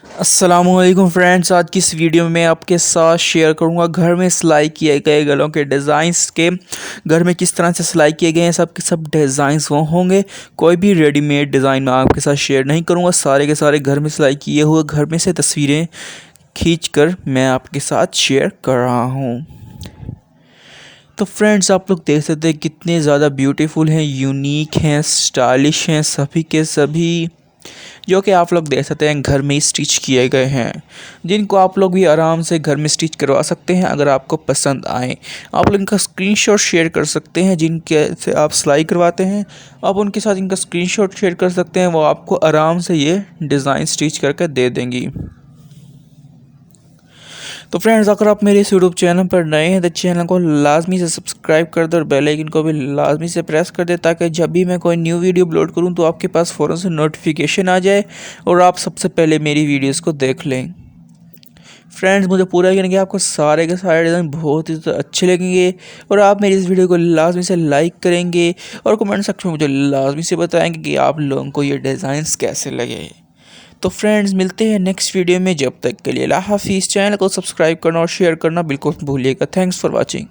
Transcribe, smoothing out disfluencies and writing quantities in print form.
अस्सलामुअलैकुम फ्रेंड्स, आज की इस वीडियो में मैं आपके साथ शेयर करूंगा घर में सिलाई किए गए गलों के डिज़ाइंस के घर में किस तरह से सिलाई किए गए हैं। सब के सब डिज़ाइंस वो होंगे, कोई भी रेडीमेड डिज़ाइन मैं आपके साथ शेयर नहीं करूंगा। सारे के सारे घर में सिलाई किए हुए घर में से तस्वीरें खींचकर मैं आपके साथ शेयर कर रहा हूँ। तो फ्रेंड्स, आप लोग देख सकते हैं कितने ज़्यादा ब्यूटीफुल हैं, यूनिक हैं, स्टाइलिश हैं, सभी के सभी जो कि आप लोग देख सकते हैं घर में ही स्टिच किए गए हैं, जिनको आप लोग भी आराम से घर में स्टिच करवा सकते हैं। अगर आपको पसंद आए आप लोग इनका स्क्रीनशॉट शेयर कर सकते हैं। जिनके से आप सिलाई करवाते हैं आप उनके साथ इनका स्क्रीनशॉट शेयर कर सकते हैं, वो आपको आराम से ये डिज़ाइन स्टिच करके दे देंगी। तो फ्रेंड्स, अगर आप मेरे इस यूट्यूब चैनल पर नए हैं तो चैनल को लाजमी से सब्सक्राइब कर दो और बेल आइकन को भी लाजमी से प्रेस कर दे, ताकि जब भी मैं कोई न्यू वीडियो अपलोड करूं तो आपके पास फ़ौरन से नोटिफिकेशन आ जाए और आप सबसे पहले मेरी वीडियोस को देख लें। फ्रेंड्स, मुझे पूरा यकीन है कि आपको सारे के सारे डिज़ाइन बहुत ही अच्छे लगेंगे और आप मेरी इस वीडियो को लाजमी से लाइक करेंगे और कमेंट सेक्शन में मुझे लाजमी से बताएंगे कि आप लोगों को ये डिज़ाइंस कैसे लगे। तो फ्रेंड्स, मिलते हैं नेक्स्ट वीडियो में। जब तक के लिए अल्लाह हाफिज़। चैनल को सब्सक्राइब करना और शेयर करना बिल्कुल भूलिएगा। Thanks for watching.